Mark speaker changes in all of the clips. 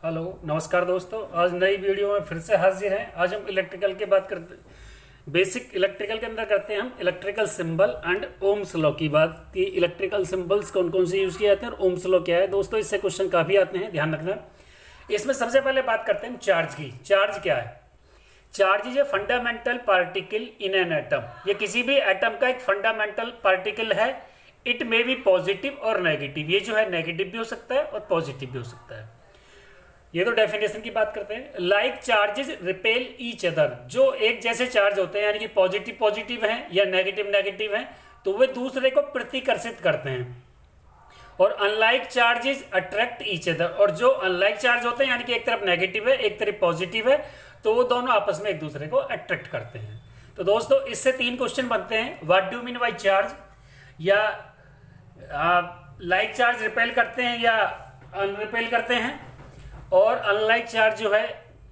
Speaker 1: Hello नमस्कार दोस्तों, आज नई वीडियो में फिर से हाजिर हैं। आज हम इलेक्ट्रिकल की बात करते बेसिक इलेक्ट्रिकल के अंदर करते हैं हम electrical symbol and ohms law की बात कि इलेक्ट्रिकल सिंबल्स कौन कौन से यूज़ किए जाते हैं और ओम्स लॉ क्या है। दोस्तों इससे क्वेश्चन काफ़ी आते हैं, ध्यान रखना। इसमें सबसे पहले बात करते हैं चार्ज की। चार्ज क्या है? Charge is a fundamental particle in an atom. ये किसी भी एटम का एक फंडामेंटल पार्टिकल है। इट मे बी पॉजिटिव और नेगेटिव। ये जो है नेगेटिव भी हो सकता है और पॉजिटिव भी हो सकता है। ये तो डेफिनेशन की बात करते हैं। Like charges repel each other, जो एक जैसे चार्ज होते हैं यानी कि पॉजिटिव पॉजिटिव हैं या नेगेटिव नेगेटिव हैं, तो वे दूसरे को प्रतिकर्षित करते हैं। और unlike charges attract each other, और जो अनलाइक चार्ज होते हैं यानी कि एक तरफ नेगेटिव है एक तरफ पॉजिटिव है, तो वो दोनों आपस में एक दूसरे को अट्रैक्ट करते हैं। तो दोस्तों इससे तीन क्वेश्चन बनते हैं। What do mean by charge, या लाइक चार्ज रिपेल करते हैं या अनरिपेल करते हैं, और अनलाइक चार्ज जो है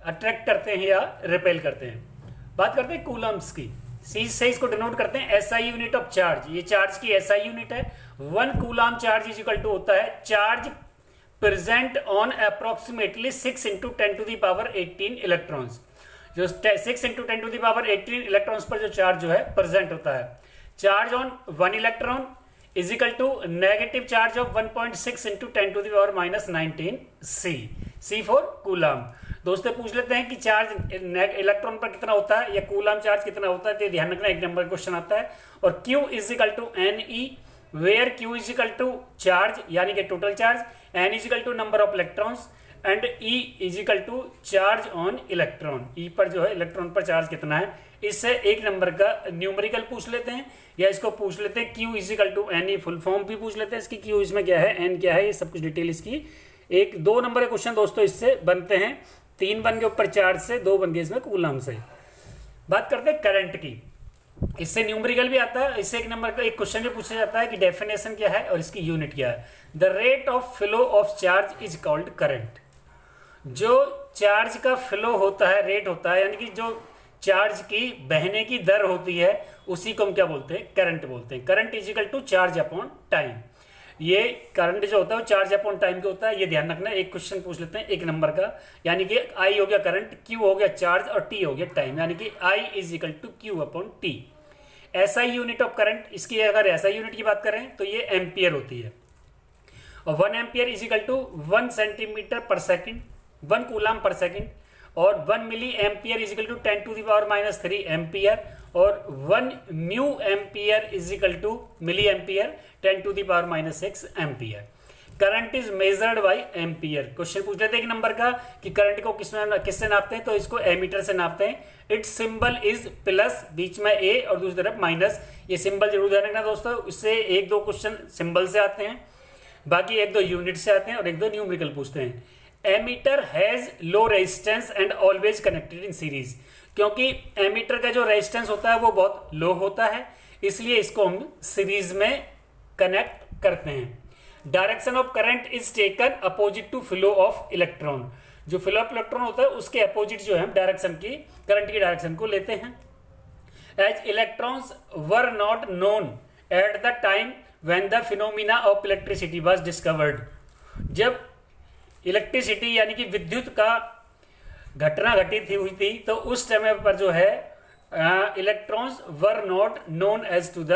Speaker 1: अट्रैक्ट करते हैं या रिपेल करते हैं। बात करते हैं कूलम्स की। सी से इसको डिनोट करते हैं एसआई यूनिट ऑफ चार्ज। ये चार्ज की एसआई यूनिट है। 1 coulomb charge is equal to होता है charge present on approximately 6 × 10⁻18 electrons. जो 6 × 10⁻18 इलेक्ट्रॉन्स पर जो चार्ज जो है प्रेजेंट होता है। Charge on 1 electron is equal to negative charge of 1.6 × 10⁻19 C for coulomb. दोस्तों पूछ लेते हैं कि चार्ज इलेक्ट्रॉन पर कितना होता है या कूलम चार्ज कितना होता है, तो ध्यान रखना, एक नंबर क्वेश्चन आता है। और Q is equal to NE, where Q is equal to charge यानी कि total charge, N is equal to number of electrons and E is equal to charge on electron. E पर जो है electron पर charge कितना है। इससे एक नंबर का न्यूमेरिकल पूछ लेते हैं या इसको पूछ लेते हैं Q is equal to NE, full form भी पूछ लेते हैं इसकी, Q इसमें क्या है, N क्या है, ये सब कुछ डिटेल इसकी। एक 2 नंबर के क्वेश्चन दोस्तों इससे बनते हैं। 3 बन गए ऊपर चार्ज से, 2 बन गए इसमें कूलम से। बात करते हैं करंट की। इससे न्यूमेरिकल भी आता है। इससे एक नंबर का एक क्वेश्चन भी पूछा जाता है कि डेफिनेशन क्या है और इसकी यूनिट क्या है। The rate of flow of charge is called current. जो चार्ज का फ्लो होता है, रेट होता है, यानी कि जो चार्ज की बहने की दर होती है, उसी को हम क्या बोलते हैं, करंट बोलते हैं। Current is equal to charge upon time. ये करंट जो होता है वो चार्ज अपॉन टाइम का होता है, ये ध्यान रखना। एक क्वेश्चन पूछ लेते हैं एक नंबर का, यानी कि I हो गया करंट, Q हो गया चार्ज और T हो गया टाइम, यानी कि I is equal to Q upon T। SI unit of current, इसकी अगर SI यूनिट की बात करें तो ये एम्पियर होती है। और 1 ampere is equal to 1 centimetre per second, 1 coulomb per second. और 1 milliampere is equal to 10⁻³ ampere. और 1 mu ampere is equal to milliampere 10⁻⁻6 ampere. Current is measured by ampere. Question पूछ लेते हैं एक number का कि current को किससे नापते हैं, तो इसको एमीटर से नापते हैं। इट्स सिंबल इज प्लस, बीच में ए और दूसरी तरफ माइनस। ये सिंबल जरूर ध्यान रखना दोस्तों, इससे 1-2 क्वेश्चन सिंबल से आते हैं, बाकी 1-2 यूनिट से आते हैं और 1-2 न्यूमेरिकल पूछते हैं। Ammeter has low resistance and always connected in series. क्योंकि एमीटर का जो रेजिस्टेंस होता है वो बहुत लो होता है, इसलिए इसको हम सीरीज में कनेक्ट करते हैं। Direction of current is taken opposite to flow of electron. जो फ्लो ऑफ इलेक्ट्रॉन होता है उसके अपोजिट जो है डायरेक्शन की, करंट की डायरेक्शन को लेते हैं। As electrons were not known at the time when the phenomena of electricity was discovered. जब इलेक्ट्रिसिटी यानी कि विद्युत का घटना घटित हुई थी, तो उस समय पर जो है electrons were not known as to the,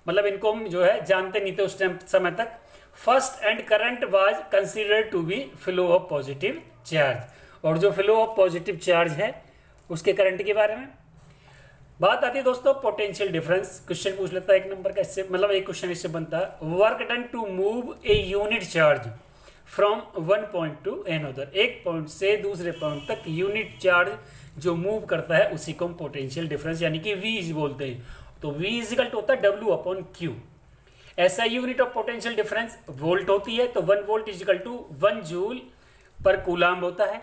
Speaker 1: मतलब इनको हम जो है जानते नहीं थे उस समय तक। First and current was considered to be flow of positive charge. और जो फ्लो ऑफ पॉजिटिव चार्ज है उसके करंट के बारे में बात आती है दोस्तों। पोटेंशियल डिफरेंस क्वेश्चन पूछ लेता है एक नंबर का, इससे मतलब एक क्वेश्चन इससे बनता है। Work done to move a unit charge from 1 point to another. एक पॉइंट से दूसरे पॉइंट तक यूनिट चार्ज जो मूव करता है उसी को हम पोटेंशियल डिफरेंस यानी कि V बोलते हैं। तो V इज इक्वल टू होता है W/Q। ऐसा unit of potential difference volt होती है, तो 1 volt is equal to 1 joule per coulomb होता है।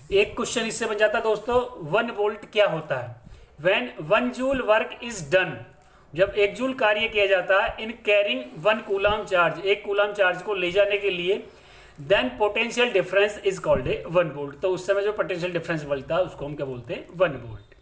Speaker 1: एक क्वेश्चन इससे बन जाता है दोस्तों, 1 वोल्ट क्या होता है। When 1 joule work is done, जब 1 जूल कार्य किया जाता है in carrying 1 coulomb charge, 1 coulomb charge को ले जाने के लिए, then potential difference is called a 1 volt. तो उस समय जो पोटेंशियल डिफरेंस बनता है उसको हम क्या बोलते हैं, 1 volt.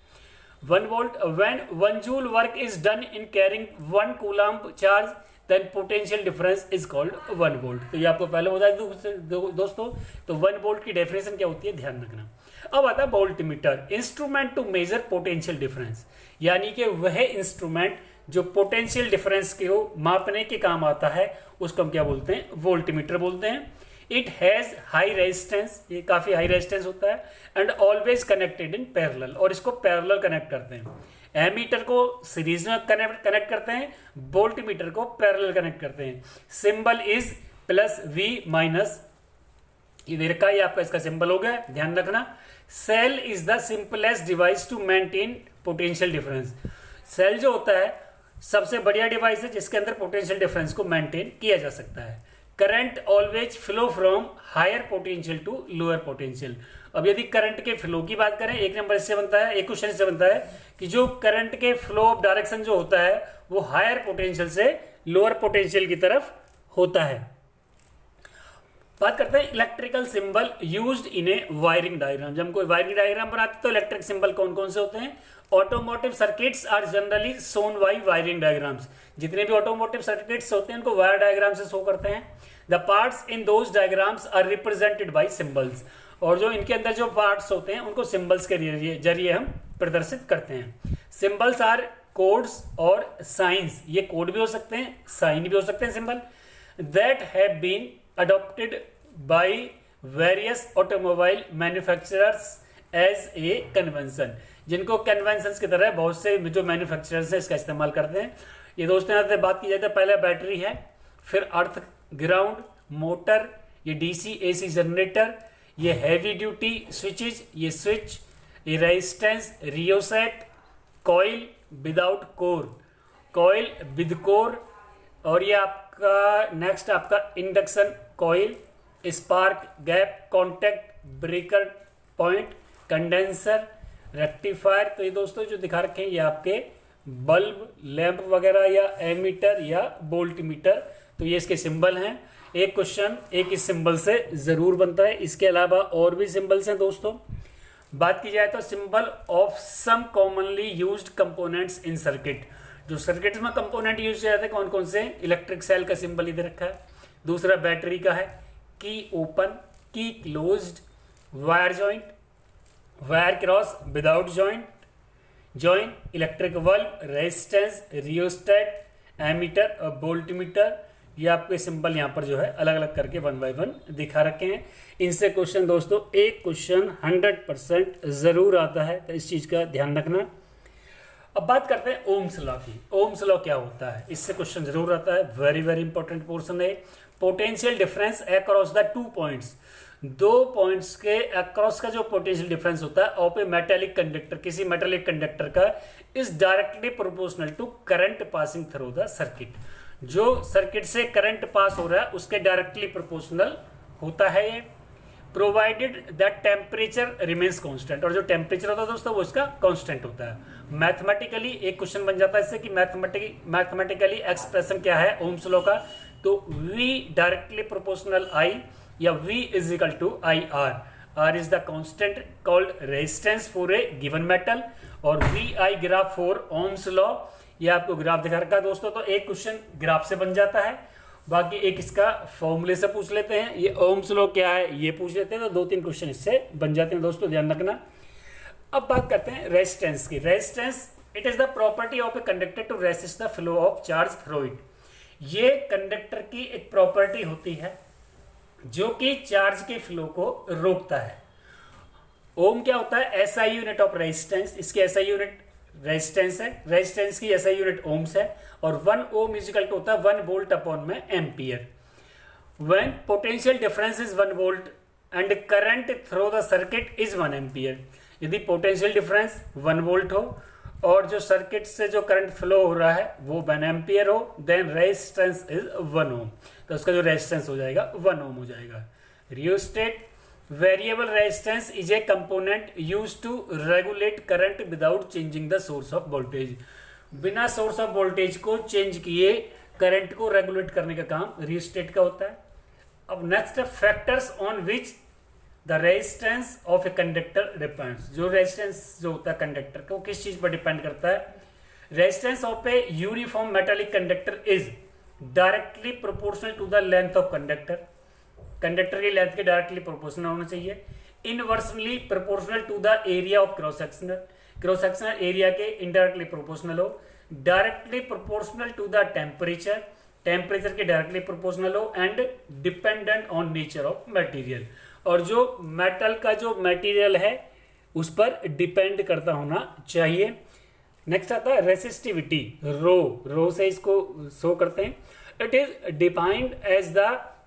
Speaker 1: 1 volt when 1 joule work is done in carrying 1 coulomb charge, then potential difference is called 1 volt. तो ये आपको पहले बता दूं दोस्तों, तो 1 वोल्ट की डेफिनेशन क्या होती है ध्यान रखना। अब आता है voltmeter, instrument to measure potential difference, यानी कि वह इंस्ट्रूमेंट जो पोटेंशियल डिफरेंस को मापने के काम आता है उसको हम क्या बोलते हैं, वोल्टमीटर बोलते हैं। इट हैज हाई रेजिस्टेंस, ये काफी हाई रेजिस्टेंस होता है, and always connected in parallel, और इसको पैरेलल कनेक्ट करते हैं। एमीटर को सीरीज में कनेक्ट करते हैं, वोल्टमीटर को पैरेलल कनेक्ट करते हैं। Symbol is plus V minus, ये दे रखा है, आपका इसका सिंबल हो गया, ध्यान रखना। Cell is the simplest device to maintain potential difference, cell जो होता है सबसे बढ़िया डिवाइस है जिसके अंदर पोटेंशियल डिफरेंस को मेंटेन किया जा सकता है। Current always flow from higher potential to lower potential. अब यदि करंट के फ्लो की बात करें, एक नंबर इससे बनता है, एक क्वेश्चन इससे बनता है कि जो करंट के फ्लो ऑफ डायरेक्शन जो होता है वो हायर पोटेंशियल से लोअर पोटेंशियल की तरफ होता है। बात करते हैं electrical symbol used in A wiring diagram. जब हम कोई वायरिंग डायग्राम बनाते हैं तो इलेक्ट्रिक सिंबल कौन कौन से होते हैं? Automotive circuits are generally shown by wiring diagrams, जितने भी ऑटोमोटिव सर्किट्स होते हैं उनको वायर डायग्राम से शो करते हैं। The parts in those diagrams are represented by symbols, और जो इनके अंदर जो पार्ट्स होते हैं उनको सिंबल्स के जरिए हम प्रदर्शित करते हैं। सिंबल्स आर कोड्स और साइंस, ये कोड भी हो सकते हैं, साइन भी हो सकते हैं symbol, that have been adopted by various automobile manufacturers as a convention, जिनको कन्वेंशन की तरह बहुत से जो मैन्युफैक्चरर्स हैं इसका इस्तेमाल करते हैं। ये दोस्तों यहाँ से बात की जाए तो पहले बैटरी है, फिर अर्थ ग्राउंड, मोटर, ये डीसी एसी जनरेटर, ये हैवी ड्यूटी स्विचेज, ये स्विच, ये resistance, rheostat, coil without core, coil with core, और ये आपका नेक्स्ट आपका induction coil, spark gap, contact, breaker point, condenser, rectifier. तो ये दोस्तों जो दिखा रखे हैं ये आपके बल्ब, लैंप वगैरह या एमीटर या वोल्टमीटर, तो ये इसके सिंबल हैं। एक क्वेश्चन एक इस सिंबल से जरूर बनता है, इसके अलावा और भी सिंबल्स हैं दोस्तों। बात की जाए तो symbol of some commonly used components in circuit, जो सर्किट में कंपोनेंट यूज किए जाते हैं कौन कौन से? इलेक्ट्रिक सेल का सिंबल इधर रखा है, दूसरा बैटरी का है, key open, key closed, wire joint, wire cross without joint, electric bulb, resistance, rheostat, ammeter और वोल्टमीटर। ये आपके सिंबल यहाँ पर जो है अलग अलग करके 1 बाय 1 दिखा रखे हैं। इनसे क्वेश्चन दोस्तों एक क्वेश्चन 100% जरूर आता है, तो इस चीज का ध्यान रखना। अब बात करते हैं ओम्स लॉ की। ओम्स लॉ क्या होता है, इससे क्वेश्चन जरूर आता है, वेरी वेरी इंपॉर्टेंट पोर्शन है। Potential difference across the 2 points, 2 points के अक्रॉस का जो पोटेंशियल डिफरेंस होता है ऑफ ए मेटेलिक कंडक्टर, किसी मेटेलिक कंडक्टर का, is directly proportional to current passing through the circuit. जो सर्किट से करंट पास हो रहा है उसके डायरेक्टली प्रोपोर्शनल होता है ये, provided that temperature remains constant, और जो टेम्परेचर होता है दोस्तों वो इसका कांस्टेंट होता है। मैथमेटिकली एक क्वेश्चन बन जाता है इससे कि मैथमेटिकली एक्सप्रेशन क्या है ओम्स लॉ का, तो V डायरेक्टली प्रोपोर्शनल I या V is equal to IR, R is the constant called resistance for a given metal, और VI graph for Ohm's law. ये आपको ग्राफ दिखा रखा है दोस्तों, तो एक क्वेश्चन ग्राफ से बन जाता है, बाकी एक इसका फॉर्मूले से पूछ लेते हैं, ये ओम्स लॉ क्या है ये पूछ लेते हैं, तो 2-3 क्वेश्चन इससे बन जाते हैं दोस्तों, ध्यान रखना। अब बात करते हैं रेजिस्टेंस की। Resistance it is the property of a conductor to resist the flow of charge through it. ये कंडक्टर की एक प्रॉपर्टी होती है जो कि चार्ज के फ्लो को रोकता है। ओम क्या होता है? SI यूनिट ऑफ रेजिस्टेंस, इसकी SI यूनिट रेजिस्टेंस है, रेजिस्टेंस की SI यूनिट ओम्स है, और 1 ओम इज इक्वल टू होता है 1 वोल्ट अपॉन में ampere. When potential difference is 1 volt and current through the circuit is 1 ampere, यदि पोटेंशियल डिफरेंस 1 वोल्ट हो और जो सर्किट से जो करंट फ्लो हो रहा है वो 1 एम्पियर हो, देन रेजिस्टेंस इज 1 ओम, तो उसका जो रेजिस्टेंस हो जाएगा 1 ओम हो जाएगा। Rheostat variable resistance is a component used to regulate current without changing the source of voltage. बिना सोर्स ऑफ वोल्टेज को चेंज किए करंट को रेगुलेट करने का काम रियोस्टेट का होता है। अब नेक्स्ट है factors on which the resistance of a conductor depends. जो रेजिस्टेंस जो होता है कंडक्टर का वो किस चीज पर डिपेंड करता है? Resistance of a uniform metallic conductor is directly proportional to the length of conductor, conductor की लेंथ के डायरेक्टली प्रोपोर्शनल होना चाहिए। Inversely proportional to the area of cross sectional, cross sectional area के इनडायरेक्टली प्रोपोर्शनल हो। Directly proportional to the temperature, temperature के directly proportional हो। And dependent on nature of material, और जो मेटल का जो मटेरियल है उस पर डिपेंड करता होना चाहिए। नेक्स्ट आता है रेसिस्टिविटी, रो से इसको शो करते हैं। It is defined as the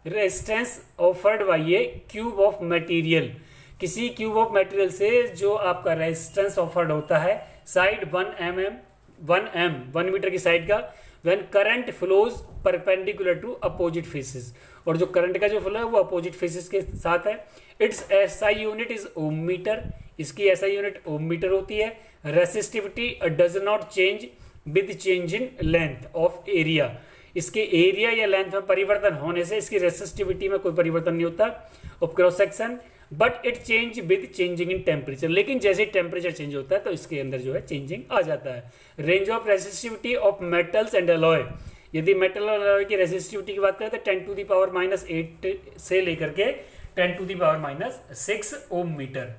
Speaker 1: resistance offered by a cube of material, किसी क्यूब ऑफ मटेरियल से जो आपका रेजिस्टेंस ऑफर्ड होता है साइड 1 मीटर की साइड का, when current flows perpendicular to opposite faces, और जो करंट का जो फ्लो है वो अपोजिट फेसेस के साथ है। It's SI unit is ohm metre, इसकी एसआई यूनिट ओम मीटर होती है। Resistivity does not change with change in length of area, इसके एरिया या लेंथ में परिवर्तन होने से इसकी रेसिस्टिविटी में कोई परिवर्तन नहीं होता of cross section, but it change with changing in temperature, लेकिन जैसे टेम्परेचर चेंज होता है तो इसके अंदर जो है चेंजिंग आ जाता है। Range of resistivity of metals and alloy, यदि मेटल और अलॉय की रेसिस्टिविटी की बात करें तो 10⁻⁸ से लेकर के 10⁻⁶ ओम मीटर।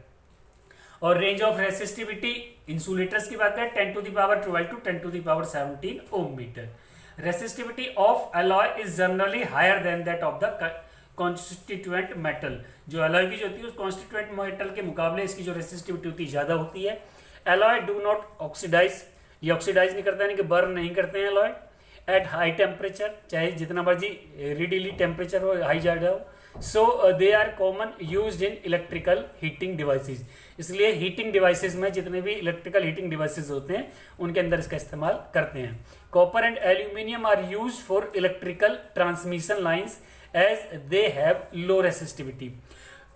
Speaker 1: और रेंज ऑफ रेसिस्टिविटी इंसुलेटर्स की बात करें 10⁻12 to 10⁻17 ohm metre. Resistivity of alloy is generally higher than that of the constituent metal, जो अलॉय की जो होती है उस कॉन्स्टिट्यूएंट मेटल के मुकाबले इसकी जो रेसिस्टिविटी होती है ज्यादा होती है। अलॉय डू नॉट ऑक्सीडाइज, ये ऑक्सीडाइज नहीं करता, यानी कि बर्न नहीं करते हैं अलॉय एट हाई टेम्परेचर, चाहे जितना मर्जी रेडिली टेम्परेचर हो, हाई ज्यादा हो। So they are common used in electrical heating devices, इसलिए हीटिंग डिवाइसेस में जितने भी इलेक्ट्रिकल हीटिंग डिवाइसेस होते हैं उनके अंदर इसका इस्तेमाल करते हैं। Copper and aluminium are used for electrical transmission lines as they have low resistivity,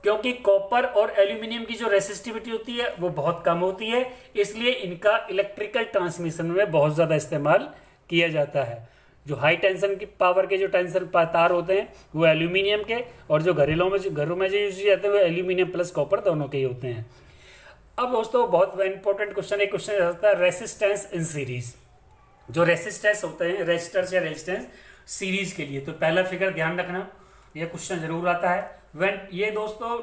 Speaker 1: क्योंकि कॉपर और एल्यूमिनियम की जो रेसिस्टिविटी होती है वो बहुत कम होती है, इसलिए इनका इलेक्ट्रिकल ट्रांसमिशन में बहुत ज्यादा इस्तेमाल किया जाता है। जो हाई टेंशन की पावर के जो टेंशन तार होते हैं वो एल्यूमिनियम के, और जो घरों में जो यूज किए जाते हैं वो एल्यूमिनियम प्लस कॉपर दोनों के ही होते हैं। अब दोस्तों बहुत इंपॉर्टेंट क्वेश्चन, एक क्वेश्चन आता है रेसिस्टेंस इन सीरीज, जो रेसिस्टेंस होते हैं रेजिस्टर्स या रेजिस्टेंस सीरीज के लिए। तो पहला फिगर ध्यान रखना, ये क्वेश्चन जरूर आता है। व्हेन ये दोस्तों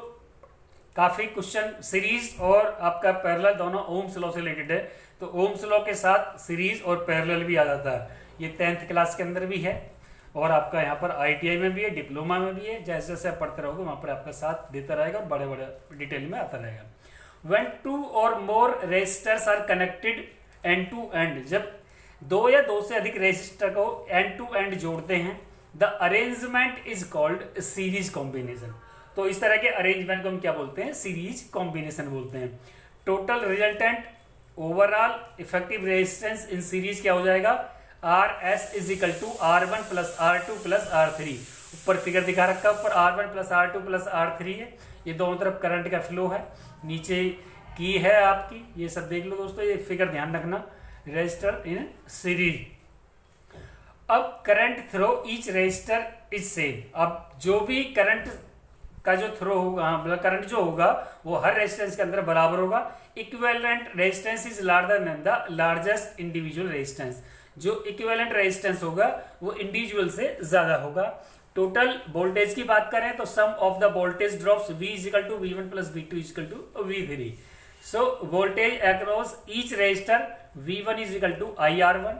Speaker 1: काफी क्वेश्चन सीरीज और आपका पैरेलल दोनों ओम्स लॉ से रिलेटेड है, तो ओम्स लॉ के साथ सीरीज और पैरेलल भी आ जाता है। ये 10th क्लास के अंदर भी है और आपका यहाँ पर ITI में भी है, डिप्लोमा में भी है। जैसे जैसे आप पढ़ते रहोगे वहां पर आपका साथ देता रहेगा और बड़े बड़े डिटेल में आता रहेगा। व्हेन 2 और more resistors are connected end to end, जब 2 या 2 से अधिक रेजिस्टर को एंड टू एंड जोड़ते हैं, the arrangement is called series combination. तो इस तरह के अरेंजमेंट को हम क्या बोलते हैं? सीरीज कॉम्बिनेशन बोलते हैं। Total resultant overall effective resistance in series क्या हो जाएगा? RS is equal to R1 plus R2 plus R3। ऊपर फिगर दिखा रखा है, ऊपर R1 plus R2 plus R3 है, ये दोनों तरफ करंट का फ्लो है, नीचे की है आपकी, ये सब देख लो दोस्तों, ये फिगर ध्यान रखना। Resistor in series. अब current through each resistor is same. अब जो भी करंट का जो थ्रो होगा, करंट जो होगा वो हर रेजिस्टेंस के अंदर बराबर होगा। Equivalent resistance is larger than the largest individual resistance. जो इक्विवेलेंट रेजिस्टेंस होगा वो इंडिविजुअल से ज्यादा होगा। टोटल वोल्टेज की बात करें तो sum of the voltage drops V is equal to V1 plus V2 is equal to V3। So voltage across each resistor V1 is equal to IR1,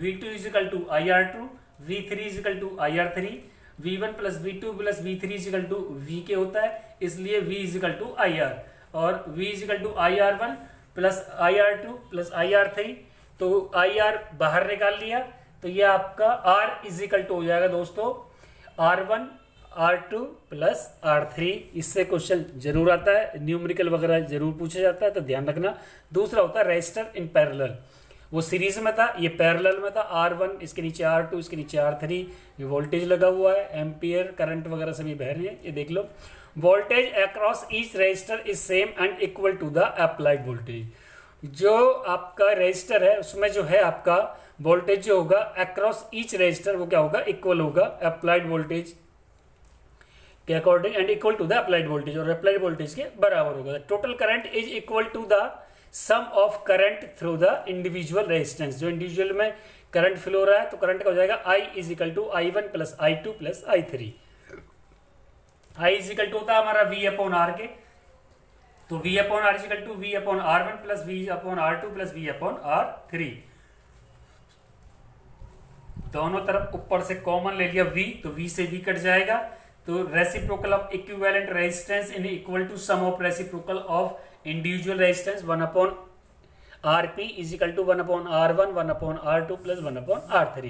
Speaker 1: V2 is equal to IR2, V3 is equal to IR3, V1 plus V2 plus V3 is equal to VK होता है, इसलिए V is equal to IR, और V is equal to IR1 plus IR2 plus IR3, तो IR बाहर निकाल लिया तो ये आपका R is equal to हो जाएगा दोस्तों R1 R2 प्लस R3। इससे क्वेश्चन जरूर आता है, न्यूमेरिकल वगैरह जरूर पूछा जाता है, तो ध्यान रखना। दूसरा होता है रजिस्टर इन पैरेलल, वो सीरीज में था, ये पैरेलल में था। R1 इसके नीचे R2 इसके नीचे R3, ये वोल्टेज लगा हुआ है, एम्पियर करंट वगैरह सभी बह रहे हैं, ये देख लो। Voltage across each resistor is same and equal to the applied voltage. जो आपका रजिस्टर है उसमें जो है आपका वोल्टेज जो होगा अक्रॉस ईच रजिस्टर वो क्या होगा? इक्वल होगा अप्लाइड वोल्टेज के according and equal to the applied voltage, और अप्लाइड वोल्टेज के बराबर होगा। Total current is equal to the sum of current through the individual resistance. जो इंडिविजुअल में करंट फ्लो हो रहा है तो करंट का हो जाएगा I is equal to I1 plus I2 plus I3। I is equal to होता है हमारा V अपॉन R के, तो V upon R is equal to V upon R1 plus V upon R2 plus V upon R3। दोनों तरफ ऊपर से common ले लिया V, तो V से V कट जाएगा, तो reciprocal of equivalent resistance in equal to sum of reciprocal of individual resistance 1 upon Rp is equal to 1 upon R1 1 upon R2 plus 1 upon R3।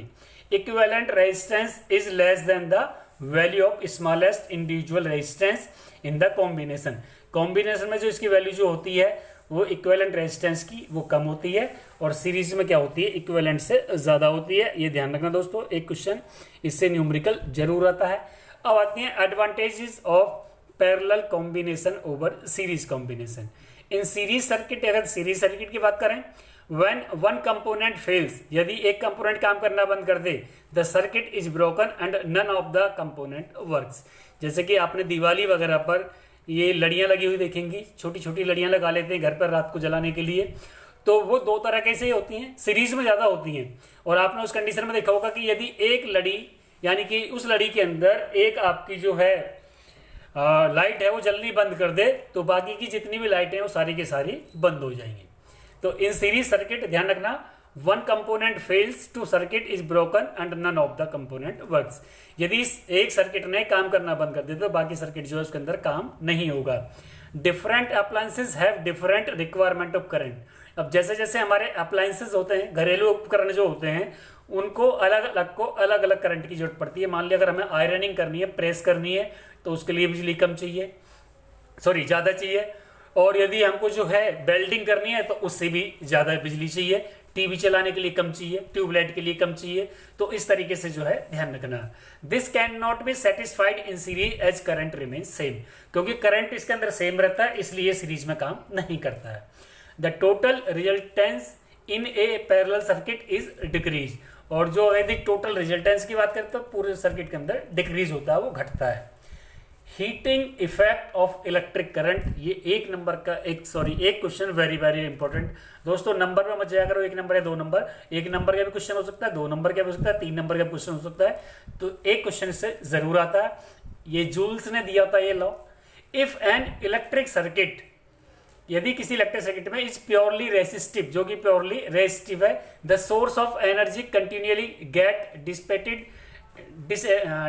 Speaker 1: Equivalent resistance is less than the value of smallest individual resistance in the combination. Combination में जो इसकी value जो होती है वो equivalent resistance की वो कम होती है, और सीरीज में क्या होती है इक्विवेलेंट से ज़्यादा होती है। ये ध्यान रखना दोस्तों, एक क्वेश्चन इससे न्यूमेरिकल जरूर आता है। अब आती हैं advantages of parallel combination over series combination. In series circuit, अगर सीरीज सर्किट की बात करें, व्हेन वन कंपोनेंट फेल्स, यदि एक कंपोनेंट काम करना बंद कर दे, the circuit is broken and none of the component works. जैसे कि आपने दिवाली वगैरह पर ये लड़ियां लगी हुई देखेंगी, छोटी छोटी लड़ियां लगा लेते हैं घर पर रात को जलाने के लिए, तो वो दो तरह कैसे होती हैं, सीरीज में ज़्यादा होती हैं। और आपने उस कंडीशन में देखा होगा कि यदि एक लड़ी, यानी कि उस लड़ी के अंदर एक आपकी जो है लाइट है वो जल्दी बंद कर दे, तो बाकी की जितनी भी लाइटें हैं वो सारी की सारी बंद हो जाएंगी। तो इन सीरीज सर्किट ध्यान रखना, one component fails to circuit is broken and none of the component works. यदि एक सर्किट ने काम करना बंद कर दिया तो बाकी सर्किट जो है उसके अंदर काम नहीं होगा। Different appliances have different requirement of current. अब जैसे जैसे हमारे अप्लायंसेस होते हैं, घरेलू उपकरण जो होते हैं, उनको अलग अलग करंट की जरूरत पड़ती है। मान लिया अगर हमें आयरनिंग करनी है, प्रेस करनी है, तो उसके लिए बिजली कम चाहिए, ज़्यादा चाहिए। और यदि हमको जो है वेल्डिंग करनी है तो उससे भी ज़्यादा बिजली चाहिए। टीवी चलाने के लिए कम चाहिए, ट्यूबलाइट के लिए कम चाहिए। तो इस तरीके से जो है ध्यान रखना। This can not be satisfied in series as current remain same, क्योंकि करंट इसके अंदर सेम रहता है, इसलिए सीरीज में काम नहीं करता है। The total resistance in a parallel circuit is decrease. और जो यदि टोटल रिजल्टेंस की बात करें तो पूरे सर्किट के अंदर डिक्रीज होता है, वो घटता है। Heating effect of electric current, ये एक क्वेश्चन वेरी वेरी इंपॉर्टेंट दोस्तों। नंबर में मत जाया करो, 1 नंबर या 2 नंबर, 1 नंबर का भी क्वेश्चन हो सकता है, 2 नंबर का भी हो सकता है, 3 नंबर का क्वेश्चन हो सकता है। तो एक क्वेश्चन इससे जरूर आता है, ये जूल्स ने दिया होता है ये law. If an electric circuit, यदि किसी इलेक्ट्रिक सर्किट में इज प्योरली रेसिस्टिव, जो कि प्योरली रेसिस्टिव है, the source of energy continuously get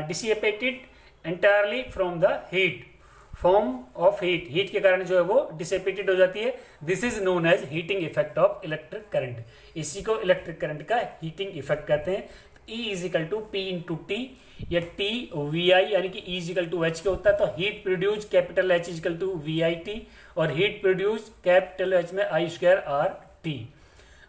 Speaker 1: dissipated entirely from the heat, form of heat के कारण जो है वो डिसिपेटेड हो जाती है। This is known as heating effect of electric current. इसी को इलेक्ट्रिक करंट का हीटिंग इफेक्ट कहते हैं। E is equal to P into T, या टी वी आई, यानी कि E is equal to H K होता है। तो heat produce capital H is equal to V I T, और हीट प्रोड्यूस कैपिटल H में I square R T.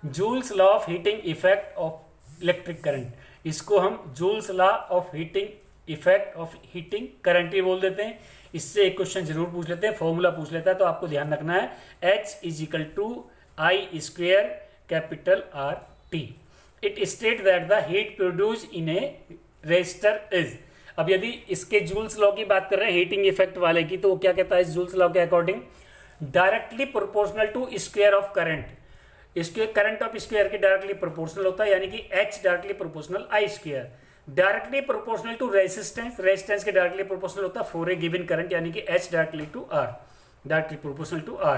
Speaker 1: Joule's law of heating effect of electric current, इसको हम joule's law of heating effect of heating current ही बोल देते हैं। इससे एक क्वेश्चन जरूर पूछ लेते हैं, फॉर्मूला पूछ लेता है, तो आपको ध्यान रखना है H is equal to I square capital R T. It state that the heat produce in a resistor is. अब यदि इसके जूल्स लॉ की बात कर रहे हैं हीटिंग इफेक्ट वाले की, तो वो क्या कहता है इस जूल्स लॉ के according, directly proportional to square of current. इसके करंट ऑफ स्क्वायर के डायरेक्टली प्रोपोर्शनल होता है, यानी कि H directly proportional I square. Directly proportional to resistance, resistance के डायरेक्टली प्रोपोर्शनल होता है फॉर ए गिवन करंट, यानी कि H directly to R, directly proportional to R।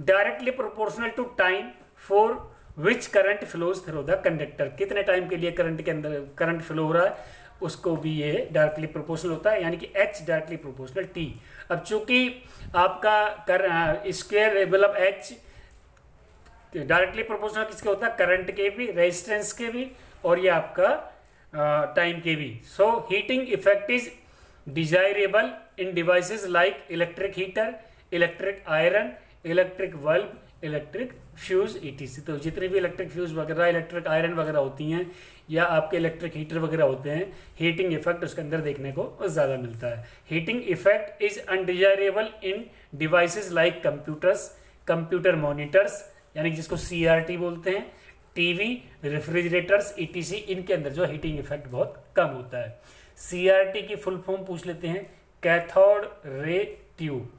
Speaker 1: Directly proportional to time for which current flows through the conductor, कितने time के लिए current के अंदर करंट फ्लो हो रहा है, उसको भी ये डायरेक्टली प्रोपोर्शनल होता है, यानी कि H डायरेक्टली प्रोपोर्शनल T। अब चूंकि आपका स्क्वायर मतलब H डायरेक्टली प्रोपोर्शनल किसके होता है, करंट के भी, रेजिस्टेंस के भी, और ये आपका टाइम के भी। So heating effect is desirable in devices like electric heater, electric iron, electric bulb, electric fuse etc. तो जितने भी इलेक्ट्रिक फ्यूज वगैरह, इलेक्ट्रिक आयरन वगैरह होती हैं, या आपके इलेक्ट्रिक हीटर वगैरह होते हैं, हीटिंग इफेक्ट उसके अंदर देखने को ज़्यादा मिलता है। Heating effect is undesirable in devices like computers, computer monitors, यानी जिसको CRT बोलते हैं, टीवी, रेफ्रिजरेटर्स ईटीसी, इनके अंदर जो हीटिंग इफेक्ट बहुत कम होता है। CRT की फुल फॉर्म पूछ लेते हैं, cathode ray tube.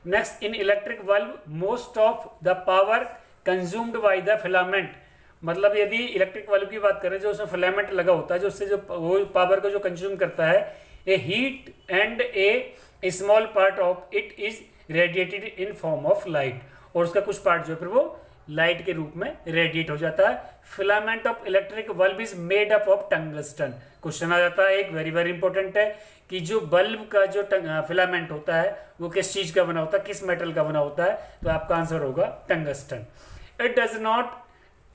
Speaker 1: Next, in electric bulb most of the power consumed by the filament, मतलब यदि इलेक्ट्रिक बल्ब की बात करें, जो उसमें फिलामेंट लगा होता है, जो उससे जो वो पावर को जो कंज्यूम करता है, a heat and a small part of it is radiated in form of light, और उसका कुछ पार्ट जो है फिर वो लाइट के रूप में रेडिएट हो जाता है। Filament of electric bulb is made up of tungsten. Question आ जाता है एक वेरी वेरी इंपॉर्टेंट है कि जो बल्ब का जो फिलामेंट होता है वो किस चीज का बना होता है, किस मेटल का बना होता है, तो आपका आंसर होगा tungsten. It does not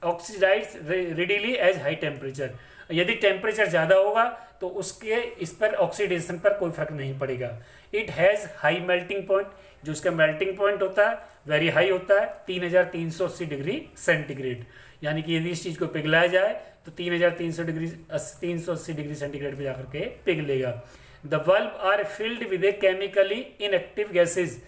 Speaker 1: oxidise readily as high temperature. यदि टेम्परेचर ज़्यादा होगा तो उसके इस पर ऑक्सीडेशन पर कोई फर्क नहीं पड़ेगा। It has high melting point, जो उसका मेल्टिंग पॉइंट होता है वेरी हाई होता है 3380 डिग्री सेंटीग्रेड, यानी कि यदि इस चीज़ को पिघलाया जाए तो 380 डिग्री सेंटीग्रेड पे जाकर के पिघलेगा। The bulb are filled with a chemically inactive gases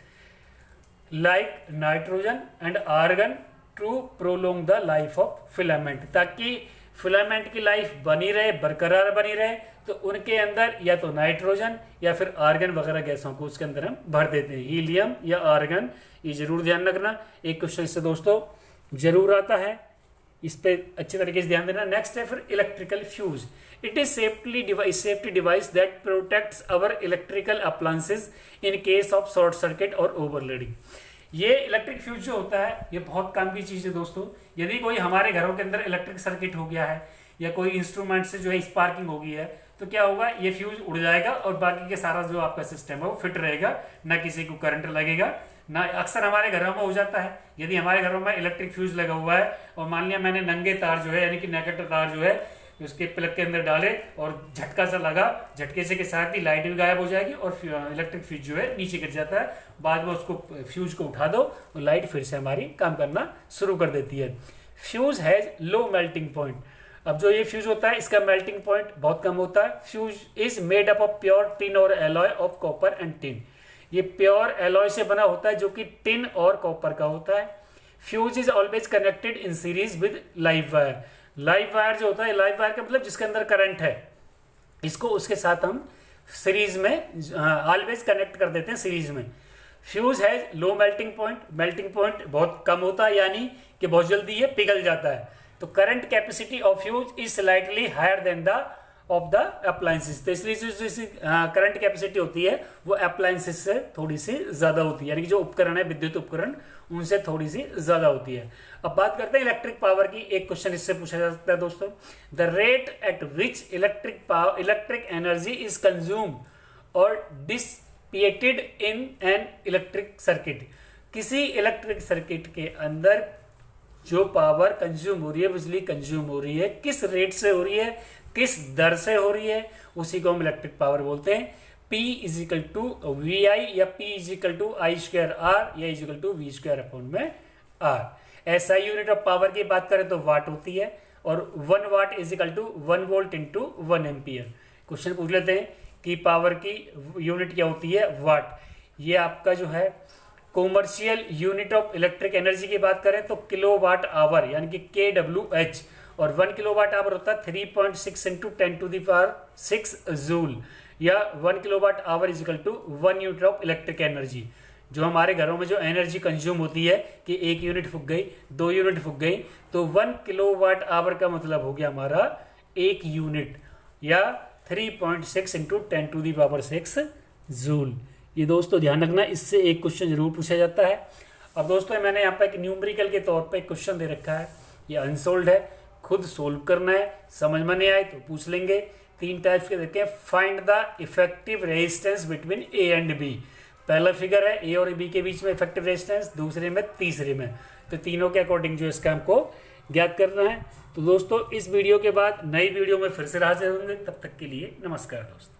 Speaker 1: like nitrogen and argon to prolong the life of filament. ताकि फिलामेंट की लाइफ बनी रहे, बरकरार बनी रहे, तो उनके अंदर या तो नाइट्रोजन या फिर आर्गन वगैरह गैसों को उसके अंदर हम भर देते हैं, हीलियम या आर्गन। ये जरूर ध्यान रखना, एक क्वेश्चन इससे दोस्तों जरूर आता है, इस पे अच्छे तरीके से ध्यान देना। नेक्स्ट है फिर electrical fuse. It is safety device that protects our electrical appliances in case of short circuit और ओवरलोडिंग। ये इलेक्ट्रिक फ्यूज जो होता है ये बहुत काम की चीज़ है दोस्तों। यदि कोई हमारे घरों के अंदर इलेक्ट्रिक सर्किट हो गया है या कोई इंस्ट्रूमेंट से जो है स्पार्किंग हो गई है, तो क्या होगा, ये फ्यूज उड़ जाएगा और बाकी के सारा जो आपका सिस्टम है वो फिट रहेगा, ना किसी को करंट लगेगा ना। अक्सर हमारे घरों में हो जाता है, यदि हमारे घरों में इलेक्ट्रिक फ्यूज लगा हुआ है और मान लिया मैंने नंगे तार जो है यानी कि नेकेड तार जो है उसके प्लग के अंदर डाले और झटका सा लगा, झटके से के साथ ही लाइट भी गायब हो जाएगी और इलेक्ट्रिक फ्यूज जो है नीचे गिर जाता है। बाद में उसको फ्यूज को उठा दो और लाइट फिर से हमारी काम करना शुरू कर देती है। Fuse has low melting point. अब जो ये फ्यूज होता है इसका मेल्टिंग पॉइंट बहुत कम होता है। Fuse is made up of pure tin और alloy of copper and tin. ये प्योर एलॉय से बना होता है जो कि टिन और कॉपर का होता है। Fuse is always connected in series with live wire. Live wire जो होता है, लाइव वायर का मतलब जिसके अंदर करंट है, इसको उसके साथ हम सीरीज में ऑलवेज कनेक्ट कर देते हैं सीरीज में। फ्यूज है low melting point, melting point बहुत कम होता है यानी कि बहुत जल्दी ये पिघल जाता है। तो current capacity of fuse is slightly higher than the of the appliances. तो इसलिए जो करंट कैपेसिटी होती है वो अप्लायंसेस से थोड़ी सी ज्यादा होती है, यानी कि जो उपकरण है विद्युत उपकरण उनसे थोड़ी सी ज्यादा होती है। अब बात करते हैं इलेक्ट्रिक पावर की। एक क्वेश्चन इससे पूछा जा सकता है दोस्तों, the rate at which electric energy is consume और dissipated in an electric circuit. किसी इलेक्ट्रिक सर्किट के अंदर जो पावर कंज्यूम हो रही है, बिजली कंज्यूम हो रही है, किस रेट से हो रही है, किस दर से हो रही है, उसी को हम इलेक्ट्रिक पावर बोलते हैं। P is equal to V I या P is equal to I square R या is equal to V square upon में आर। ऐसा यूनिट ऑफ पावर की बात करें तो वाट होती है और 1 watt is equal to 1 volt into 1 ampere. Question पूछ लेते हैं कि पावर की यूनिट क्या होती है, वाट। ये आपका जो है commercial unit of electric energy की बात करें तो किलो वाट आवर यानी कि KWH, और 1 किलो वाट आवर होता है 3.6 इंटू 10⁶ जूल, या 1 kilo watt hour equal to 1 unit of electric energy. जो हमारे घरों में जो एनर्जी कंज्यूम होती है कि 1 यूनिट फूक गई, 2 यूनिट फूक गई, तो 1 किलो वाट आवर का मतलब हो गया हमारा 1 यूनिट या 3.6 इंटू 10⁶ जूल। ये दोस्तों ध्यान रखना, इससे एक क्वेश्चन जरूर पूछा जाता है। अब दोस्तों मैंने यहाँ पर एक न्यूमेरिकल के तौर पर एक क्वेश्चन दे रखा है, ये अनसोल्ड है, खुद सोल्व करना है, समझ में नहीं आए तो पूछ लेंगे। 3 टाइप्स के देखें। Find the effective resistance between A and B. पहला फिगर है ए और बी के बीच में इफेक्टिव रेजिस्टेंस, दूसरे में, तीसरे में, तो तीनों के अकॉर्डिंग जो इसका हमको ज्ञात करना है। तो दोस्तों इस वीडियो के बाद नई वीडियो में फिर से हाजिर होंगे, तब तक के लिए नमस्कार दोस्तों।